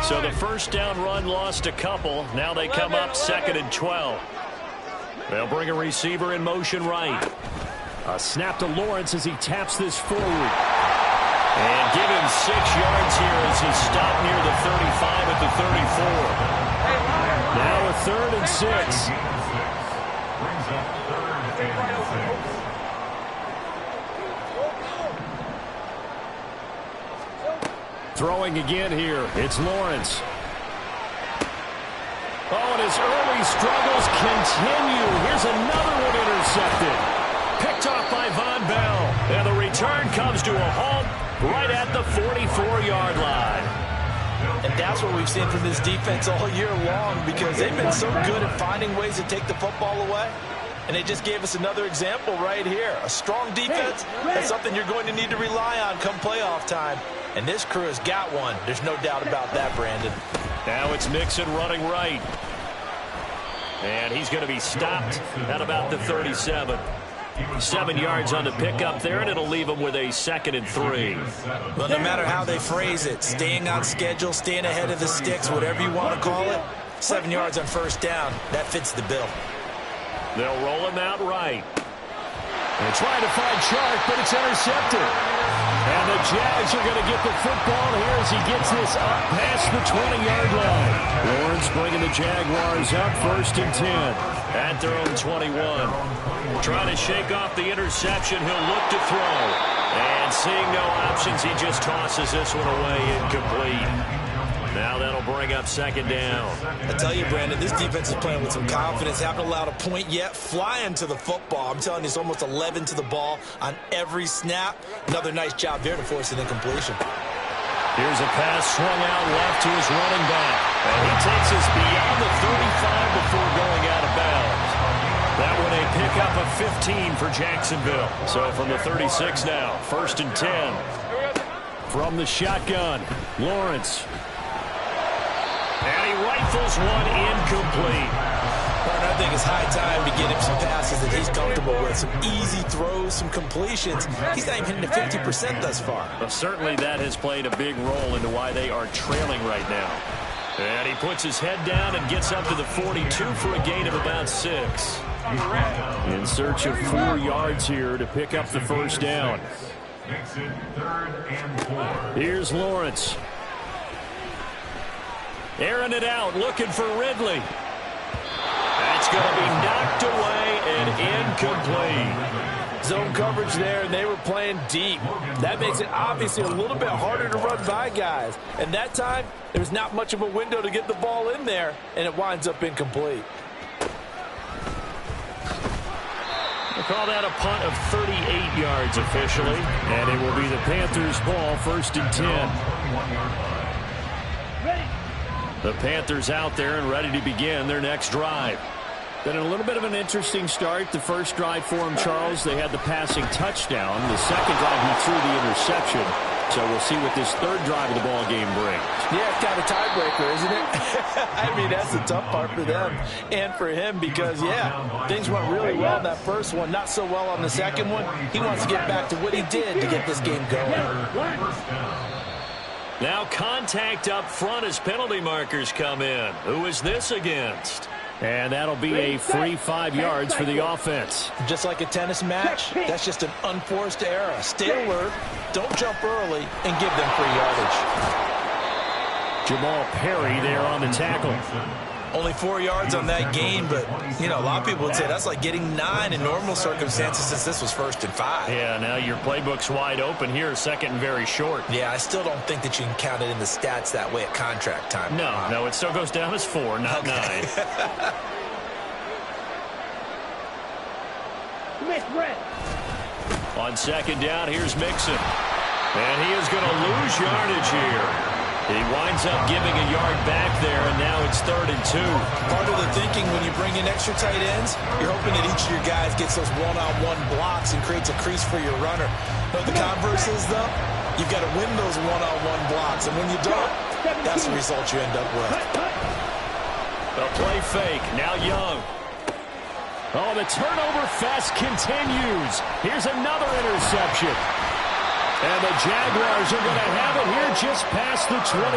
So the first down run lost a couple. Now they come up 2nd and 12. They'll bring a receiver in motion right. A snap to Lawrence as he taps this forward. And give him 6 yards here as he stopped near the 35 at the 34. Now a 3rd and 6. Throwing again here. It's Lawrence. Oh, and his early struggles continue. Here's another one intercepted. Picked off by Von Bell. And the return comes to a halt right at the 44-yard line. And that's what we've seen from this defense all year long, because they've been so good at finding ways to take the football away. And they just gave us another example right here. A strong defense, that's something you're going to need to rely on come playoff time. And this crew has got one. There's no doubt about that, Brandon. Now it's Mixon running right. And he's going to be stopped at about the 37. 7 yards on the pickup there, and it'll leave him with a 2nd and 3. Well, no matter how they phrase it, staying on schedule, staying ahead of the sticks, whatever you want to call it, 7 yards on first down, that fits the bill. They'll roll him out right. They're trying to find Chark, but it's intercepted. And the Jags are going to get the football here as he gets this up past the 20-yard line. Lawrence bringing the Jaguars up 1st and 10 at their own 21. Trying to shake off the interception. He'll look to throw. And seeing no options, he just tosses this one away incomplete. Now that'll bring up 2nd down. I tell you, Brandon, this defense is playing with some confidence. Haven't allowed a point yet. Flying to the football. I'm telling you, it's almost 11 to the ball on every snap. Another nice job there to force an incompletion. Here's a pass swung out left to his running back. And he takes us beyond the 35 before going out of bounds. That one a pickup of 15 for Jacksonville. So from the 36 now, 1st and 10. From the shotgun, Lawrence. And he rifles one incomplete. I think it's high time to get him some passes that he's comfortable with. Some easy throws, some completions. He's not even hitting the 50% thus far. Well, certainly that has played a big role into why they are trailing right now. And he puts his head down and gets up to the 42 for a gain of about 6. In search of 4 yards here to pick up the first down. Here's Lawrence. Airing it out, looking for Ridley. That's going to be knocked away and incomplete. Zone coverage there, and they were playing deep. That makes it obviously a little bit harder to run by guys. And that time, there's not much of a window to get the ball in there, and it winds up incomplete. We'll call that a punt of 38 yards officially. And it will be the Panthers' ball, 1st and 10. The Panthers out there and ready to begin their next drive. Been a little bit of an interesting start. The first drive for him, Charles, they had the passing touchdown. The second drive, he threw the interception. So we'll see what this third drive of the ball game brings. Yeah, it's kind of a tiebreaker, isn't it? I mean, that's the tough part for them and for him because, yeah, things went really well in that first one, not so well on the second one. He wants to get back to what he did to get this game going. Now contact up front as penalty markers come in. Who is this against? And that'll be a free 5 yards for the offense. Just like a tennis match, that's just an unforced error. Stay alert, don't jump early, and give them free yardage. Jamal Perry there on the tackle. Only 4 yards on that gain, but, you know, a lot of people would say that's like getting 9 in normal circumstances since this was 1st and 5. Yeah, now your playbook's wide open here, 2nd and very short. Yeah, I still don't think that you can count it in the stats that way at contract time. No, it still goes down as 4, not 9. On 2nd down, here's Mixon. And he is going to lose yardage here. He winds up giving a yard back there, and now it's 3rd and 2. Part of the thinking when you bring in extra tight ends, you're hoping that each of your guys gets those one-on-one blocks and creates a crease for your runner. But the converse is, though, you've got to win those one-on-one blocks, and when you don't, that's the result you end up with. The play fake, now Young. Oh, the turnover fest continues. Here's another interception. And the Jaguars are going to have it here just past the 25.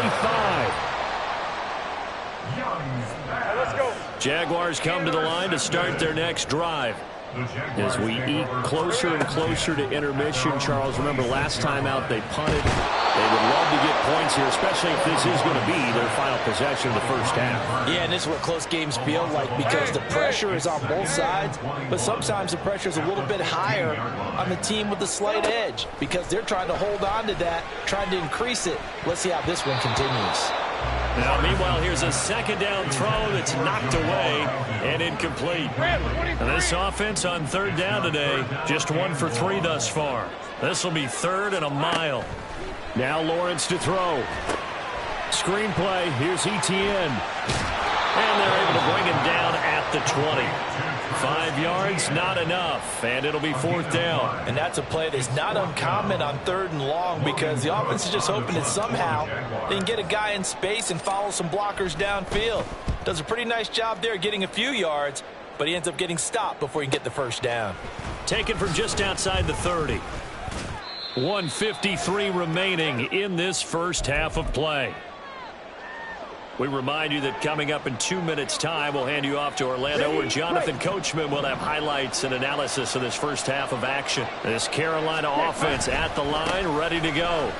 Jaguars come to the line to start their next drive. As we eke closer and closer to intermission, Charles, remember last time out they punted. They would love to get points here, especially if this is going to be their final possession of the first half. Yeah, and this is what close games feel like because the pressure is on both sides, but sometimes the pressure is a little bit higher on the team with the slight edge because they're trying to hold on to that, trying to increase it. Let's see how this one continues. Now, meanwhile, here's a second down throw that's knocked away and incomplete. And this offense on third down today, just 1 for 3 thus far. This will be 3rd and a mile. Now Lawrence to throw. Screenplay, here's Etienne. And they're able to bring him down at the 20. 5 yards, not enough, and it'll be 4th down. And that's a play that's not uncommon on 3rd and long because the offense is just hoping that somehow they can get a guy in space and follow some blockers downfield. Does a pretty nice job there getting a few yards, but he ends up getting stopped before he can get the first down. Taken from just outside the 30. 1:53 remaining in this first half of play. We remind you that coming up in 2 minutes' time, we'll hand you off to Orlando, where Jonathan Coachman will have highlights and analysis of this first half of action. This Carolina offense at the line, ready to go.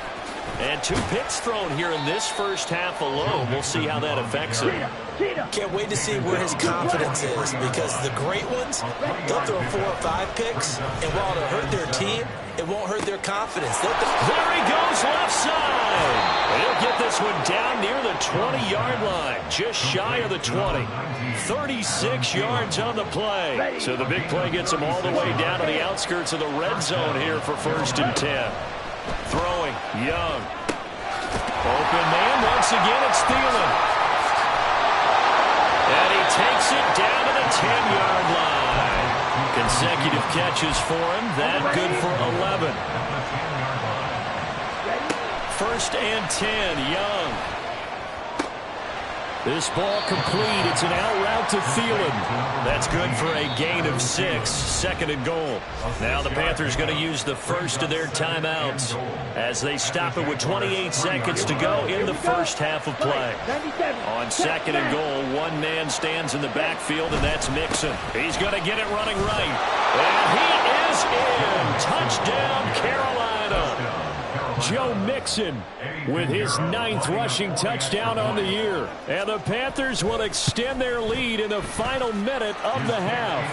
And 2 picks thrown here in this first half alone. We'll see how that affects him. Can't wait to see where his confidence is because the great ones, they'll throw 4 or 5 picks, and while it'll hurt their team, it won't hurt their confidence. There he goes, left side. He'll get this one down near the 20-yard line, just shy of the 20. 36 yards on the play. So the big play gets him all the way down to the outskirts of the red zone here for 1st and 10. Throwing, Young. Open man, once again it's Thielen. And he takes it down to the 10-yard line. Consecutive catches for him. That good for 11. 1st and 10, Young. This ball complete. It's an out route to Thielen. That's good for a gain of 6. 2nd and goal. Now the Panthers going to use the first of their timeouts as they stop it with 28 seconds to go in the first half of play. On 2nd and goal, one man stands in the backfield, and that's Mixon. He's going to get it running right. And he is in. Touchdown, Carolina. Joe Mixon with his 9th rushing touchdown on the year. And the Panthers will extend their lead in the final minute of the half.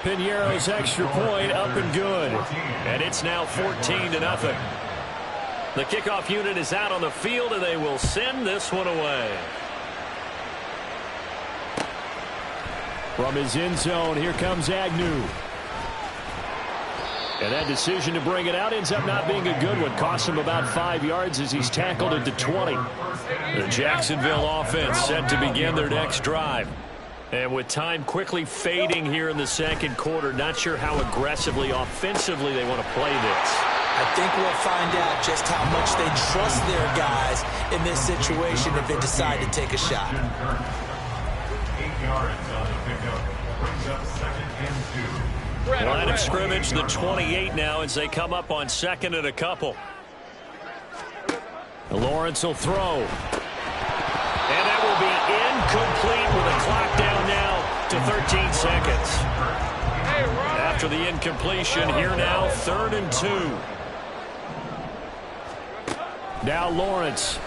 Pinheiro's extra point up and good. And it's now 14-0. The kickoff unit is out on the field, and they will send this one away. From his end zone, here comes Agnew. And that decision to bring it out ends up not being a good one. Cost him about 5 yards as he's tackled at the 20. The Jacksonville offense set to begin their next drive. And with time quickly fading here in the second quarter, not sure how aggressively, offensively they want to play this. I think we'll find out just how much they trust their guys in this situation if they decide to take a shot. 8 yards on the pickup. Brings up 2nd and 2. Line of scrimmage, the 28 now as they come up on 2nd and a couple. Lawrence will throw. And that will be incomplete with a clock down now to 13 seconds. After the incompletion, here now, 3rd and 2. Now Lawrence.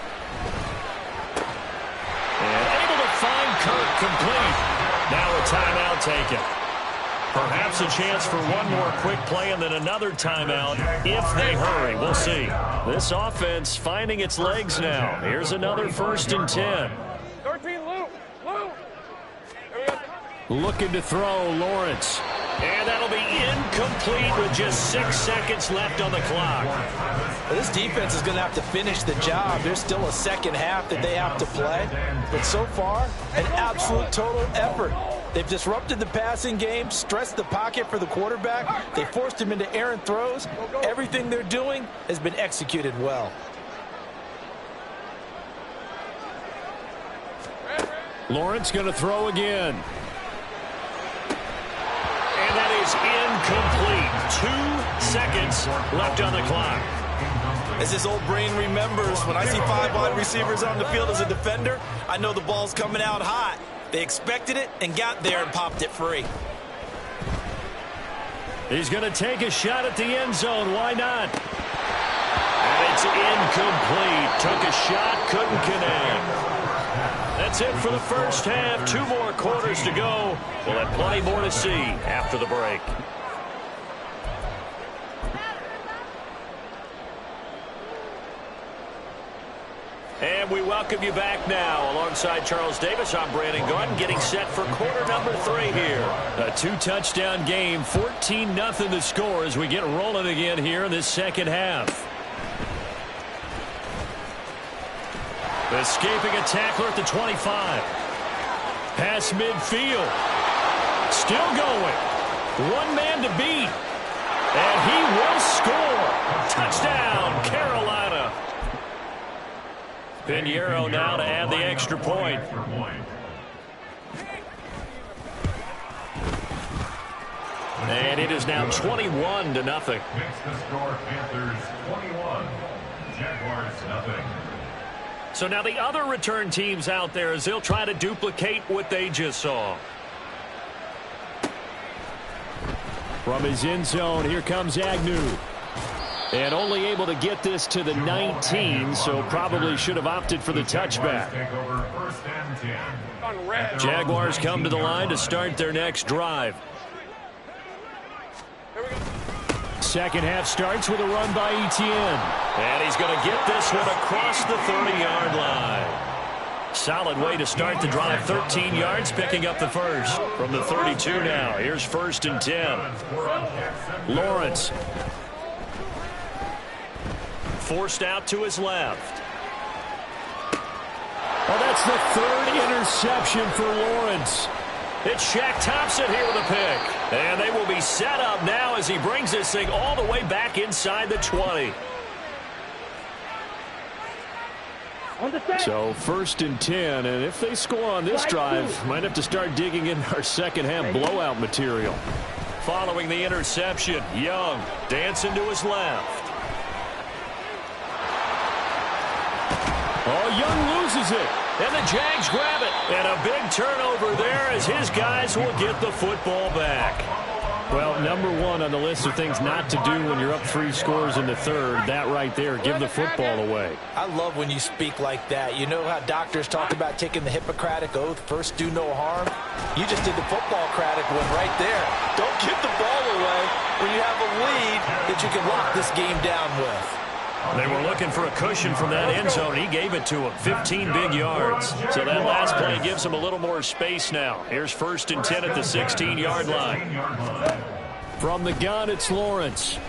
And able to find Kirk complete. Now a timeout taken. Perhaps a chance for one more quick play and then another timeout if they hurry. We'll see. This offense finding its legs now. Here's another 1st and 10. 13, Lou. Looking to throw, Lawrence. And that'll be incomplete with just 6 seconds left on the clock. This defense is going to have to finish the job. There's still a second half that they have to play. But so far, an absolute total effort. They've disrupted the passing game, stressed the pocket for the quarterback. They forced him into errant throws. Everything they're doing has been executed well. Lawrence going to throw again. And that is incomplete. 2 seconds left on the clock. As his old brain remembers, when I see 5 wide receivers on the field as a defender, I know the ball's coming out hot. They expected it and got there and popped it free. He's going to take a shot at the end zone. Why not? And it's incomplete. Took a shot, couldn't connect. That's it for the first half. 2 more quarters to go. We'll have plenty more to see after the break. And we welcome you back now. Alongside Charles Davis, I'm Brandon Gaudin, getting set for quarter number 3 here. A 2-touchdown game, 14-0 the score as we get rolling again here in this second half. Escaping a tackler at the 25. Pass midfield. Still going. 1 man to beat. And he will score. Touchdown, Carolina. Pinheiro now to add the extra point. And it is now 21-0. Makes the score Panthers 21, Jaguars 0. So now the other return teams out there as they'll try to duplicate what they just saw. From his end zone, here comes Agnew. And only able to get this to the 19, so probably should have opted for the touchback. Jaguars come to the line to start their next drive. Second half starts with a run by Etienne. And he's going to get this one across the 30-yard line. Solid way to start the drive. 13 yards, picking up the first. From the 32 now. Here's 1st and 10. Lawrence. Forced out to his left. Oh, that's the 3rd interception for Lawrence. It's Shaq Thompson here with a pick. And they will be set up now as he brings this thing all the way back inside the 20. So 1st and 10, and if they score on this drive, might have to start digging in our second half blowout material. Following the interception, Young dancing to his left. Oh, Young loses it, and the Jags grab it. And a big turnover there as his guys will get the football back. Well, number 1 on the list of things not to do when you're up 3 scores in the 3rd, that right there, give the football away. I love when you speak like that. You know how doctors talk about taking the Hippocratic Oath, first do no harm? You just did the football-cratic one right there. Don't give the ball away when you have a lead that you can lock this game down with. They were looking for a cushion from that end zone. He gave it to him. 15 big yards. So that last play gives him a little more space now. Here's 1st and 10 at the 16-yard line. From the gun, it's Lawrence.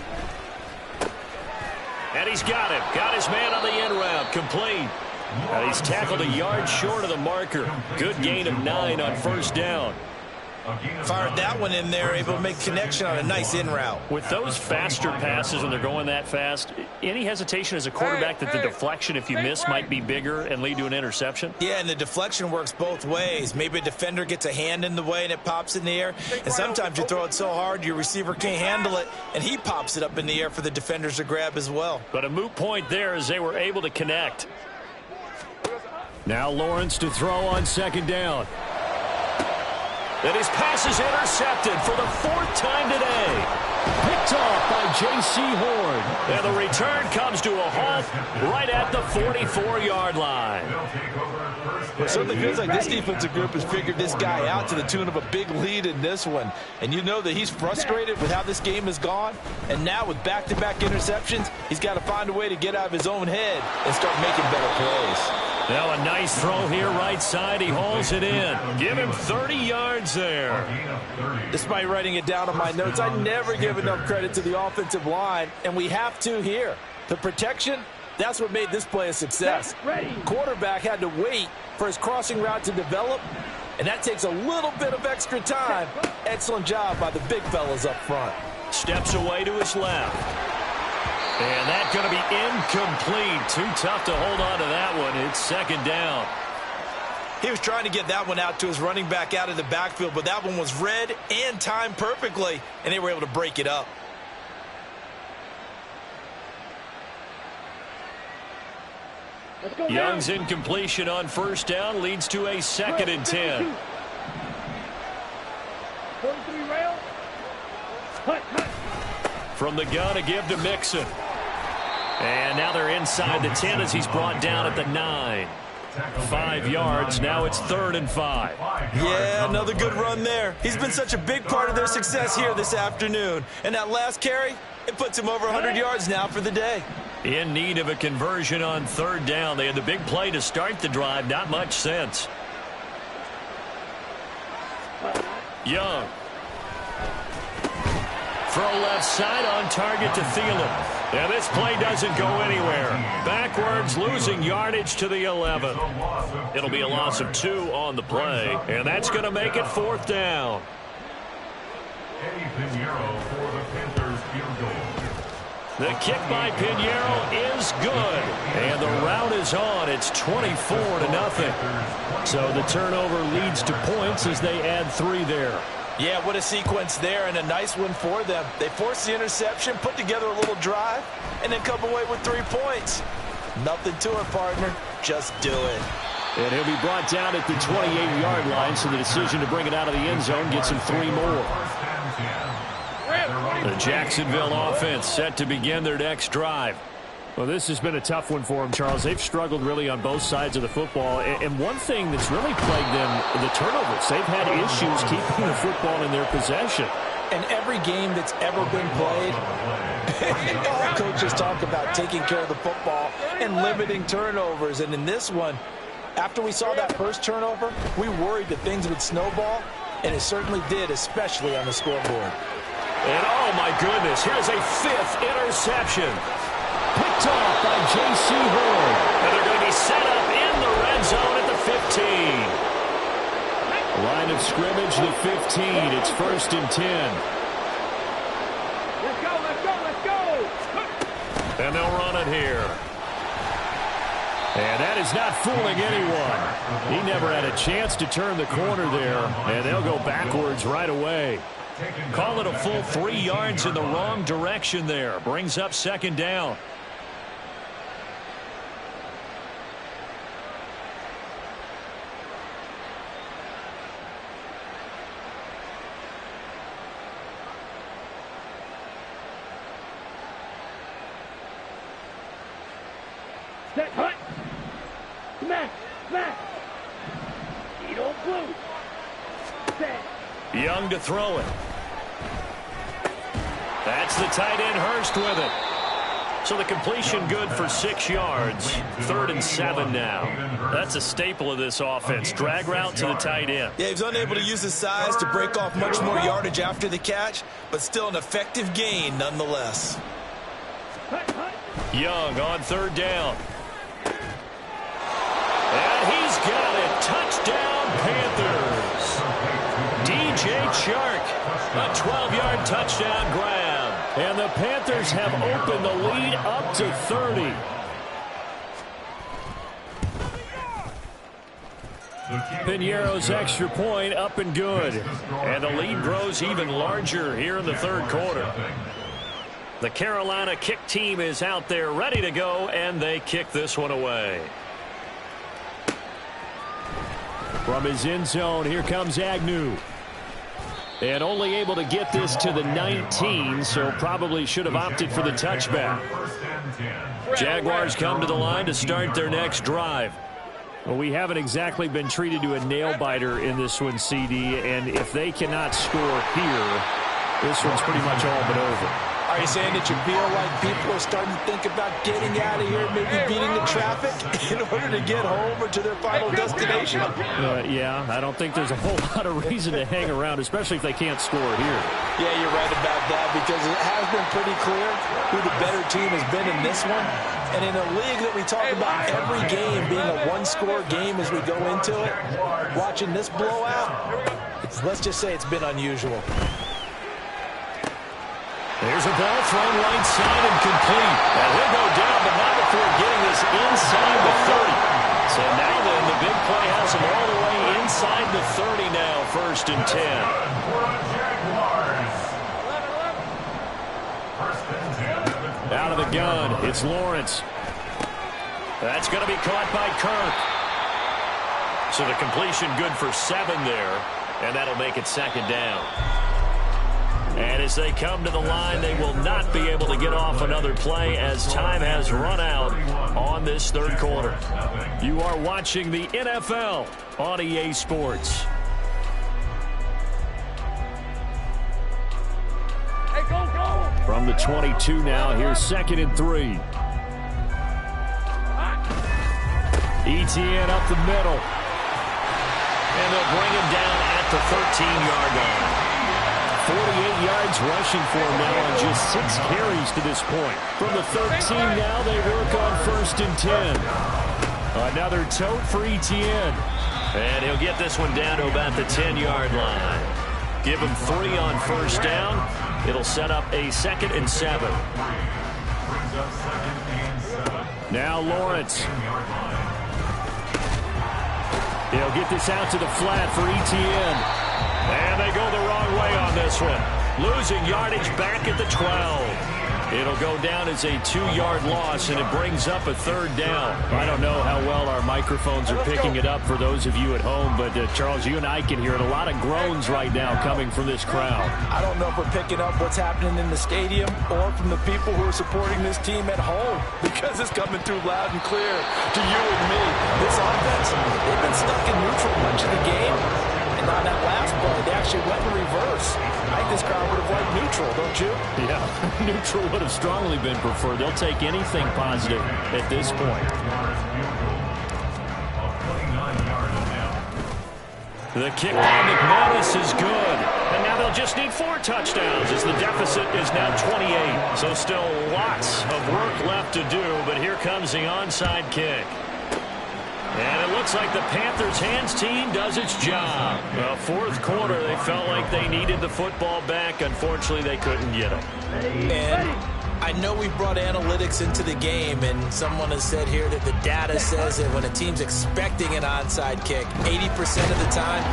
And he's got him. Got his man on the end route. Complete. And he's tackled a yard short of the marker. Good gain of 9 on 1st down. Fired that one in there, able to make connection on a nice in route. With those faster passes when they're going that fast, any hesitation as a quarterback that the deflection, if you miss, might be bigger and lead to an interception? Yeah, and the deflection works both ways. Maybe a defender gets a hand in the way and it pops in the air. And sometimes you throw it so hard your receiver can't handle it, and he pops it up in the air for the defenders to grab as well. But a moot point there as they were able to connect. Now Lawrence to throw on 2nd down. And his pass is intercepted for the 4th time today. Picked off by J.C. Horn. And the return comes to a halt right at the 44-yard line. Well, it certainly feels like this defensive group has figured this guy out to the tune of a big lead in this one. And you know that he's frustrated with how this game has gone. And now with back-to-back interceptions, he's got to find a way to get out of his own head and start making better plays. Now a nice throw here right side. He hauls it in. Give him 30 yards there. Despite writing it down on my notes, I never give enough credit to the offensive line, and we have to here. The protection, that's what made this play a success. Quarterback had to wait for his crossing route to develop, and that takes a little bit of extra time. Excellent job by the big fellas up front. Steps away to his left. And that's going to be incomplete. Too tough to hold on to that one. It's 2nd down. He was trying to get that one out to his running back out of the backfield, but that one was read and timed perfectly, and they were able to break it up. Young's incompletion on first down leads to a 2nd and 10. From the gun, a give to Mixon. And now they're inside the 10 as he's brought down at the 9. 5 yards. Now it's 3rd and 5. Yeah, another good run there. He's been such a big part of their success here this afternoon. And that last carry, it puts him over 100 yards now for the day. In need of a conversion on 3rd down. They had the big play to start the drive. Not much sense. Young. Throw left side on target to Thielen. And this play doesn't go anywhere. Backwards, losing yardage to the 11. It'll be a loss of 2 on the play. And that's going to make it 4th down. Eddie Pinheiro for the Panthers field goal. The kick by Pinheiro is good. And the route is on. It's 24-0. So the turnover leads to points as they add 3 there. Yeah, what a sequence there, and a nice one for them. They forced the interception, put together a little drive, and then come away with 3 points. Nothing to it, partner. Just do it. And he'll be brought down at the 28-yard line, so the decision to bring it out of the end zone gets him 3 more. The Jacksonville offense set to begin their next drive. Well, this has been a tough one for them, Charles. They've struggled really on both sides of the football. And one thing that's really plagued them, the turnovers. They've had issues keeping the football in their possession. And every game that's ever been played, all coaches talk about taking care of the football and limiting turnovers. And in this one, after we saw that first turnover, we worried that things would snowball, and it certainly did, especially on the scoreboard. And oh my goodness, here's a 5th interception. Picked off by J.C. Horn. And they're going to be set up in the red zone at the 15. Line of scrimmage, the 15. It's 1st and 10. Let's go, let's go, let's go! And they'll run it here. And that is not fooling anyone. He never had a chance to turn the corner there. And they'll go backwards right away. Call it a full 3 yards in the wrong direction there. Brings up 2nd down. Set, hut! Smack! Smack! Eat on blue! Set! Young to throw it. That's the tight end Hurst with it. So the completion good for 6 yards. 3rd and 7 now. That's a staple of this offense. Drag route to the tight end. Yeah, he was unable to use his size to break off much more yardage after the catch, but still an effective gain nonetheless. Young on 3rd down. And he's got it. Touchdown, Panthers. DJ Chark, a 12-yard touchdown grab. And the Panthers have opened the lead up to 30. Pinheiro's extra point up and good. And the lead grows even larger here in the 3rd quarter. The Carolina kick team is out there ready to go, and they kick this one away. From his end zone, here comes Agnew. And only able to get this to the 19, so probably should have opted for the touchback. Jaguars come to the line to start their next drive. Well, we haven't exactly been treated to a nail-biter in this one, CD, and if they cannot score here, this one's pretty much all but over. Are you saying that you feel like people are starting to think about getting out of here, maybe beating the traffic in order to get home or to their final destination? Yeah, I don't think there's a whole lot of reason to hang around, especially if they can't score here. Yeah, you're right about that, because it has been pretty clear who the better team has been in this one. And in a league that we talk about every game being a one-score game as we go into it, watching this blowout, let's just say it's been unusual. There's a ball thrown right side and complete. And he'll go down, but not before getting this inside the 30. So now then, the big play has him all the way inside the 30 now, 1st and 10. Out of the gun, it's Lawrence. That's going to be caught by Kirk. So the completion good for 7 there, and that'll make it 2nd down. And as they come to the line, they will not be able to get off another play as time has run out on this 3rd quarter. You are watching the NFL on EA Sports. Hey, go, go! From the 22 now, here's 2nd and 3. Etienne up the middle. And they'll bring him down at the 13-yard line. 48 yards rushing for him now on just 6 carries to this point. From the 13 now, they work on 1st and 10. Another tote for Etienne. And he'll get this one down to about the 10-yard line. Give him 3 on 1st down. It'll set up a 2nd and 7. Now Lawrence. He'll get this out to the flat for Etienne. And they go the wrong way on this one. Losing yardage back at the 12. It'll go down as a 2-yard loss, and it brings up a 3rd down. I don't know how well our microphones are picking it up for those of you at home, but Charles, you and I can hear it. A lot of groans right now coming from this crowd. I don't know if we're picking up what's happening in the stadium or from the people who are supporting this team at home, because it's coming through loud and clear to you and me. This offense, they've been stuck in neutral much of the game. And on that last play, they actually went in reverse. I think this crowd would have liked neutral, don't you? Yeah, neutral would have strongly been preferred. They'll take anything positive at this point. The kick by McManus is good. And now they'll just need 4 touchdowns as the deficit is now 28. So still lots of work left to do, but here comes the onside kick. And it looks like the Panthers' hands team does its job. Well, 4th quarter, they felt like they needed the football back. Unfortunately, they couldn't get it. And I know we brought analytics into the game, and someone has said here that the data says that when a team's expecting an onside kick, 80% of the time,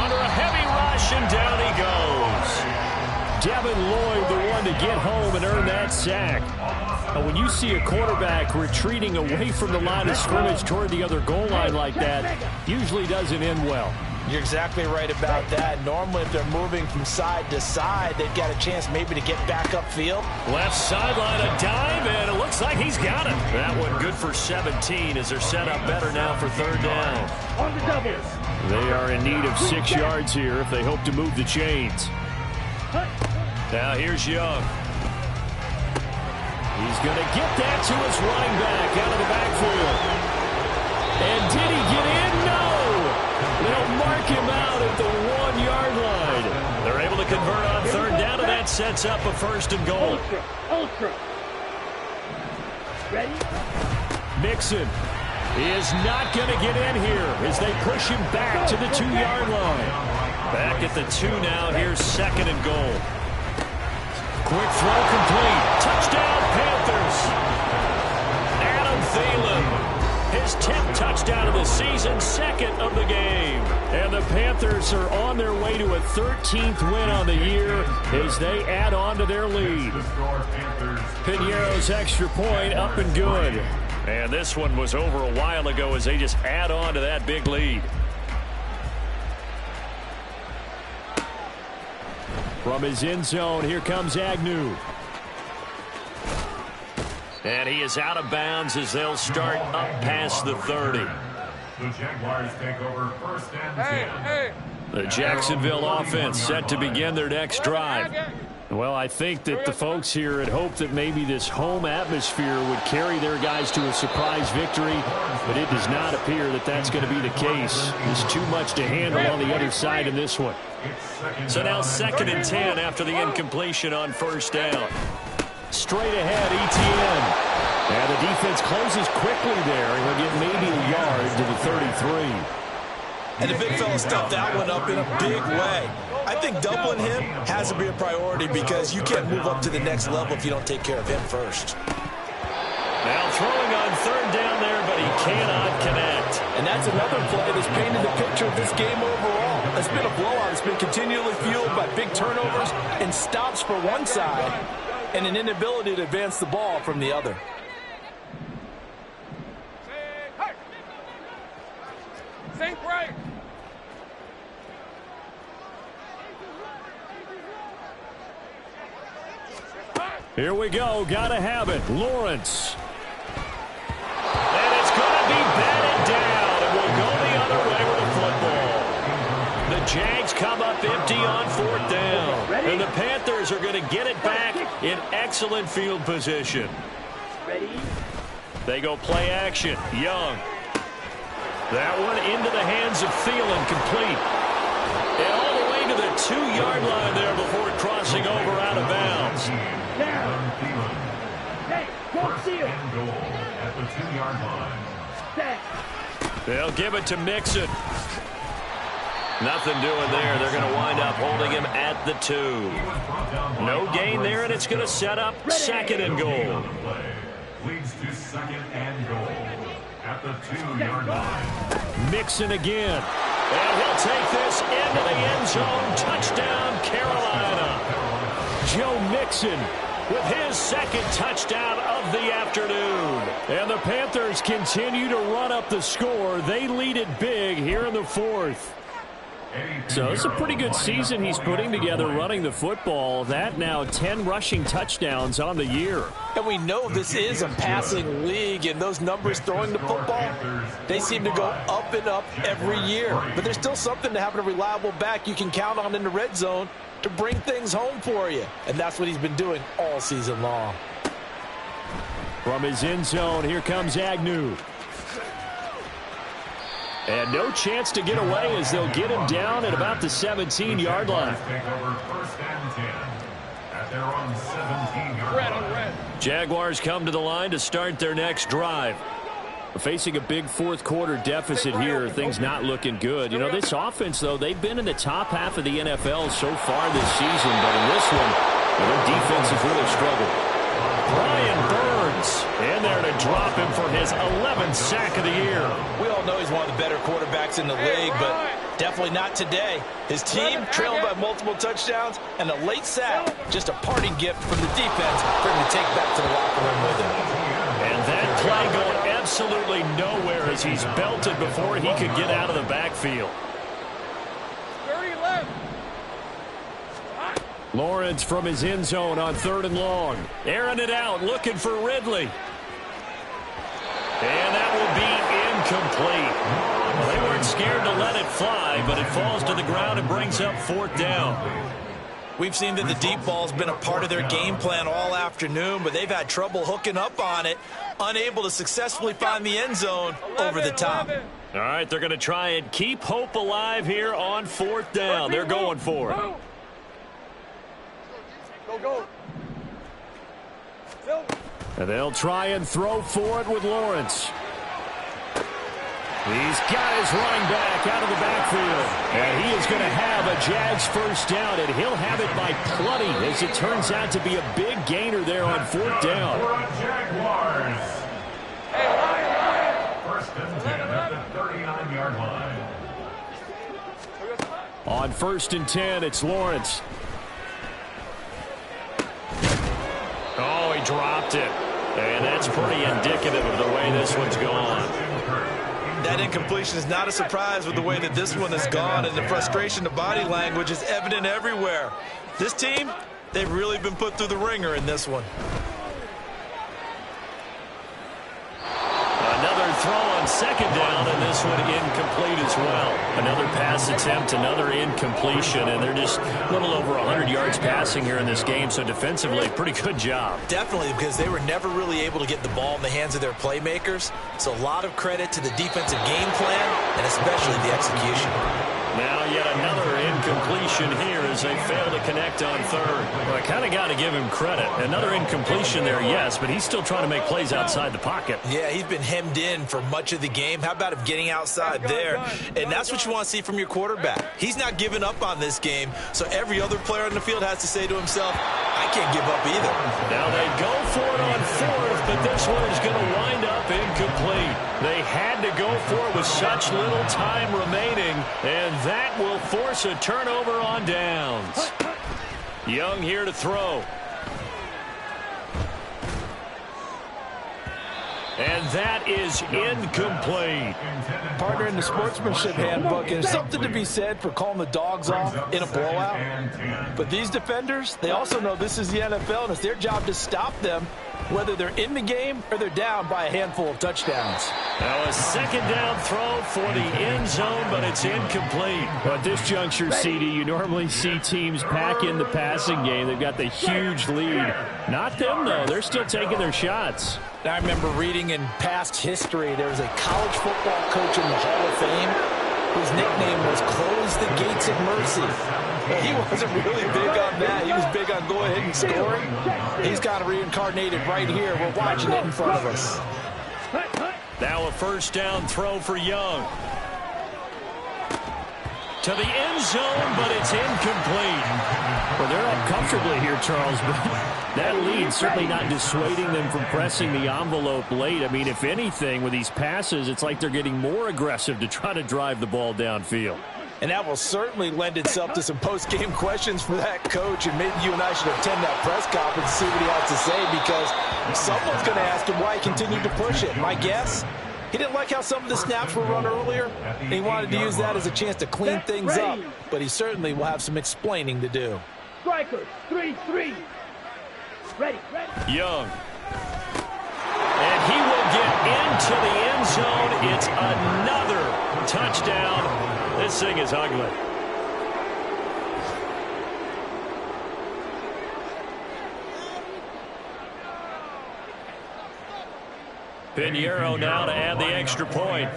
under a heavy rush, and down he goes. Devin Lloyd, the one to get home and earn that sack. When you see a quarterback retreating away from the line of scrimmage toward the other goal line like that, usually doesn't end well. You're exactly right about that. Normally, if they're moving from side to side, they've got a chance maybe to get back upfield. Left sideline, a dive, and it looks like he's got it. That one good for 17 as they're set up better now for 3rd down. On the double. They are in need of 6 yards here if they hope to move the chains. Now here's Young. He's going to get that to his running back out of the backfield. And did he get in? No! They'll mark him out at the 1-yard line. They're able to convert on 3rd down, and that sets up a 1st and goal. Ultra. Ready? Mixon is not going to get in here as they push him back to the 2-yard line. Back at the 2 now. Here's 2nd and goal. Quick throw complete. Touchdown, Panthers. Adam Thielen, his 10th touchdown of the season, 2nd of the game. And the Panthers are on their way to a 13th win on the year as they add on to their lead. Piñeiro's extra point up and good. And this one was over a while ago as they just add on to that big lead. From his end zone, here comes Agnew. And he is out of bounds as they'll start up past the 30. The Jaguars take over 1st and 10. The Jacksonville offense set to begin their next drive. Well, I think that the folks here had hoped that maybe this home atmosphere would carry their guys to a surprise victory, but it does not appear that that's going to be the case. There's too much to handle on the other side in this one. So now 2nd and 10 after the incompletion on 1st down. Straight ahead, Etienne. And the defense closes quickly there, and he'll get maybe a yard to the 33. And the big fella stepped that one up in a big way. I think doubling him has to be a priority because you can't move up to the next level if you don't take care of him first. Now throwing on 3rd down there, but he cannot connect. And that's another play that's painted the picture of this game overall. It's been a blowout. It's been continually fueled by big turnovers and stops for one side and an inability to advance the ball from the other. Think right. Here we go. Gotta have it. Lawrence. And it's going to be batted down. It will go the other way with the football. The Jags come up empty on 4th down. And the Panthers are going to get it back in excellent field position. Ready? They go play action. Young. That one into the hands of Thielen, complete. And all the way to the 2-yard line there before crossing over out of bounds. Hey, don't see it. And goal at the 2-yard line. They'll give it to Mixon. Nothing doing there. They're going to wind up holding him at the 2. No gain there, and it's going to set up 2nd and goal. Leads to 2nd and goal at the 2-yard line. Mixon again. And he'll take this into the end zone. Touchdown, Carolina. Joe Mixon with his 2nd touchdown of the afternoon. And the Panthers continue to run up the score. They lead it big here in the 4th. So it's a pretty good season he's putting together running the football. That now 10 rushing touchdowns on the year. And we know this is a passing league, and those numbers throwing the football, they seem to go up and up every year. But there's still something to having a reliable back you can count on in the red zone to bring things home for you. And that's what he's been doing all season long. From his end zone, here comes Agnew. And no chance to get away as they'll get him down at about the 17-yard line. Take over 1st and 10 at their own 17-yard line. Jaguars come to the line to start their next drive. Facing a big 4th quarter deficit here, things not looking good. You know, this offense, though, they've been in the top half of the NFL so far this season, but in this one, their defense has really struggled. Brian Burns in there to drop him for his 11th sack of the year. We all know he's one of the better quarterbacks in the league, but definitely not today. His team trailing by multiple touchdowns, and a late sack, just a parting gift from the defense for him to take back to the locker room with him. And that play going absolutely nowhere as he's belted before he could get out of the backfield. 30 left. Lawrence from his end zone on 3rd and long. Airing it out, looking for Ridley. And that will be incomplete. Well, they weren't scared to let it fly, but it falls to the ground and brings up 4th down. We've seen that the deep ball's been a part of their game plan all afternoon, but they've had trouble hooking up on it, unable to successfully find the end zone over the top. All right, they're going to try and keep hope alive here on 4th down. They're going for it. Go. And they'll try and throw for it with Lawrence. He's got his running back out of the backfield. And he is going to have a Jags 1st down, and he'll have it by plenty as it turns out to be a big gainer there on 4th down. Jaguars. 1st and 10 at the 39-yard line. On 1st and 10, it's Lawrence. Oh, he dropped it. And that's pretty indicative of the way this one's gone. That incompletion is not a surprise with the way that this one has gone, and the frustration, the body language is evident everywhere. This team, they've really been put through the ringer in this one. Another throw on 2nd down, and this one incomplete as well. Another pass attempt, another incompletion, and they're just a little over 100 yards passing here in this game, so defensively, pretty good job. Definitely, because they were never really able to get the ball in the hands of their playmakers, so a lot of credit to the defensive game plan, and especially the execution. Now yet another incompletion here as they fail to connect on 3rd. Well, I kind of got to give him credit. Another incompletion there, yes, but he's still trying to make plays outside the pocket. Yeah, he's been hemmed in for much of the game. How about him getting outside there? And that's what you want to see from your quarterback. He's not giving up on this game, so every other player on the field has to say to himself, I can't give up either. Now they go for it on 4th, but this one is going to wind up incomplete. They had to go for it with such little time remaining, and that will force a turnover on downs. Young here to throw. And that is incomplete. Partner, in the sportsmanship handbook, there's something to be said for calling the dogs off in a blowout. But these defenders, they also know this is the NFL, and it's their job to stop them, whether they're in the game or they're down by a handful of touchdowns. Now a second down throw for the end zone, but it's incomplete. Well, at this juncture, CD, you normally see teams pack in the passing game. They've got the huge lead. Not them, though. They're still taking their shots. I remember reading in past history, there was a college football coach in the Hall of Fame whose nickname was Close the Gates of Mercy. Well, he wasn't really big on that. He was big on go ahead and scoring. He's kind of reincarnated right here. We're watching it in front of us. Now a first down throw for Young. To the end zone, but it's incomplete. Well, they're up comfortably here, Charles, but that lead certainly not dissuading them from pressing the envelope late. I mean, if anything, with these passes, it's like they're getting more aggressive to try to drive the ball downfield. And that will certainly lend itself to some post-game questions for that coach, and maybe you and I should attend that press conference and see what he has to say, because someone's going to ask him why he continued to push it. My guess? He didn't like how some of the snaps were run earlier, and he wanted to use that as a chance to clean things up. But he certainly will have some explaining to do. Strikers, 3-3. Ready. Young. And he will get into the end zone. It's another touchdown. This thing is ugly. Pinheiro now to add the extra point.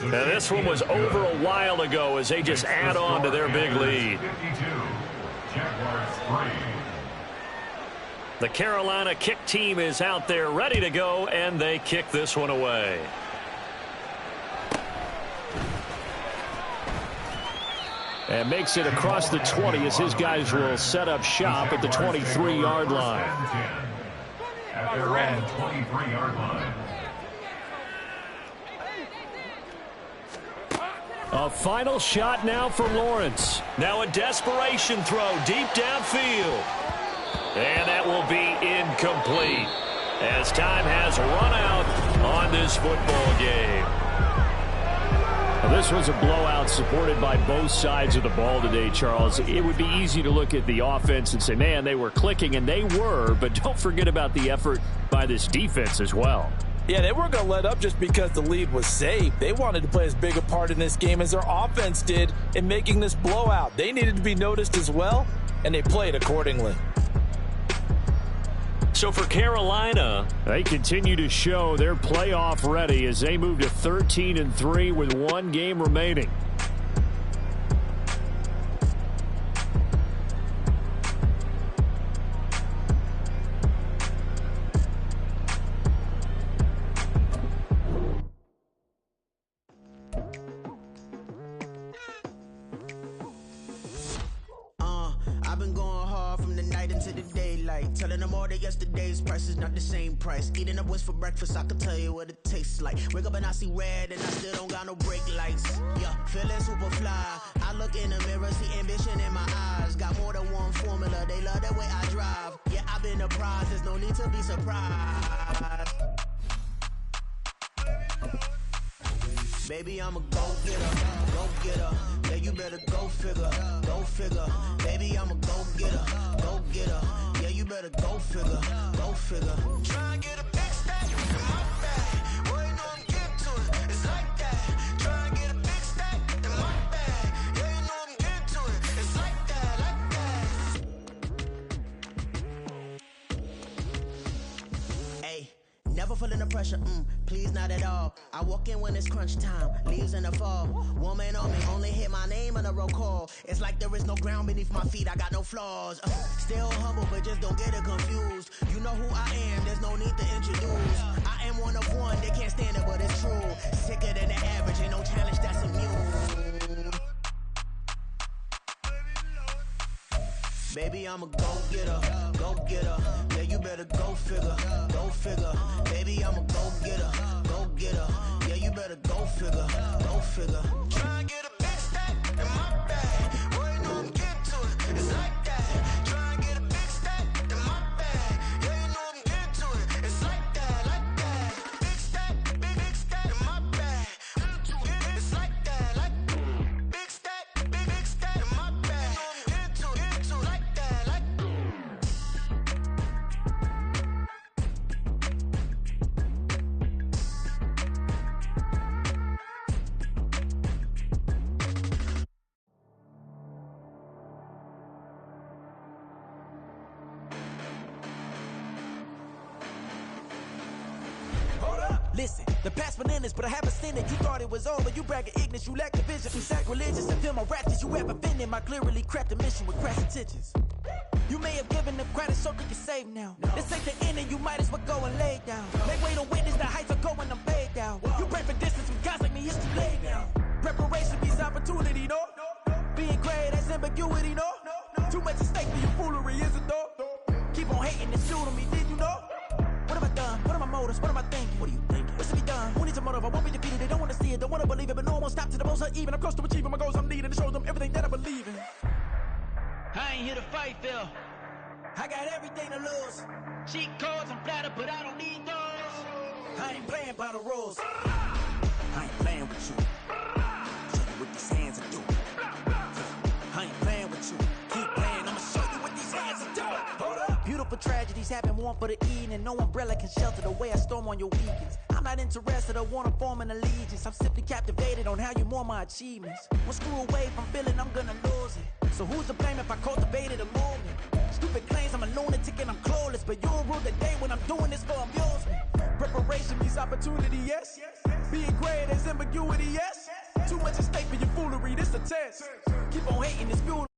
Now this one was over a while ago as they just add on to their big lead. The Carolina kick team is out there ready to go, and they kick this one away. And makes it across the 20 as his guys will set up shop at the 23-yard line. At their own 23-yard line. A final shot now for Lawrence. Now a desperation throw deep downfield. And that will be incomplete as time has run out on this football game. Well, this was a blowout supported by both sides of the ball today, Charles. It would be easy to look at the offense and say, man, they were clicking, and they were, but don't forget about the effort by this defense as well. Yeah, they weren't going to let up just because the lead was safe. They wanted to play as big a part in this game as their offense did in making this blowout. They needed to be noticed as well, and they played accordingly. So for Carolina, they continue to show they're playoff ready as they move to 13-3 with one game remaining. I've been going hard from the night into the daylight, telling them all that yesterday's price is not the same price. Eating up what's for breakfast, I can tell you what it tastes like. Wake up and I see red and I still don't got no brake lights. Yeah, feeling super fly. I look in the mirror, see ambition in my eyes. Got more than one formula, they love the way I drive. Yeah, I've been apprised, there's no need to be surprised. Baby, I'm a go-getter, go-getter. Yeah, you better go figure, go figure. Baby, I'm a go-getter, go-getter. Yeah, you better go figure, go figure. Try and get a big stack in my bag. Boy, you know I'm getting to it, it's like that. Try and get a big stack in my bag. Yeah, you know I'm getting to it, it's like that, Hey, never feeling the pressure, please not at all. I walk in when it's crunch time, leaves in the fall. Woman on me, only hit my name on a roll call. It's like there is no ground beneath my feet, I got no flaws. Still humble, but just don't get it confused. You know who I am, there's no need to introduce. I am one of one, they can't stand it, but it's true. Sicker than the average, ain't no challenge that's immune. Baby, I'm a go-getter, go-getter. Yeah, you better go figure, go figure. Baby, I'm a go-getter, go-getter. Yeah, you better go figure, go figure. Try and get a big stack in my bag. Boy, you know I'm getting to it, it's like that. Try and get a big stack in my Listen, the past bananas, but I haven't seen it. You thought it was over, you bragging ignorance, you lack the vision. Too sacrilegious and feel my raptures, you ever been in my clearly crafted mission with crass intentions. You may have given them credit so they can save now. This ain't the end and you might as well go and lay down. Make way to witness the heights are going, I'm paid down. You pray for distance with guys like me, it's too late now. Preparation means opportunity, no? Being great has ambiguity, no? Too much at stake for your foolery, is it though? Keep on hating and shooting me, did you know? What have I done? What are my motives? What am I thinking? What are you thinking? What's to be done? Who needs a motive? I won't be defeated. They don't want to see it, don't want to believe it, but no one will stop to the most even. I'm close to achieving my goals I'm needing to show them everything that I believe in. I ain't here to fight, Phil. I got everything to lose. Cheat codes and flatter, but I don't need those. I ain't playing by the rules. I ain't playing with you. Show you what these hands are doing. I ain't playing with you. Keep playing, I'ma show you what these hands are doing. Hold up. Beautiful tragedies happen, one for the evening. No umbrella can shelter the way I storm on your weekends. I'm not interested, I wanna form an allegiance. I'm simply captivated on how you more my achievements. One screw away from feeling I'm gonna lose it. So who's to blame if I cultivated a movement? Stupid claims I'm a lunatic and I'm clueless, but you'll rule the day when I'm doing this for amusement. Preparation means opportunity, yes. Being great is ambiguity, yes. Too much at stake for your foolery, this a test. Keep on hating, it's fuel.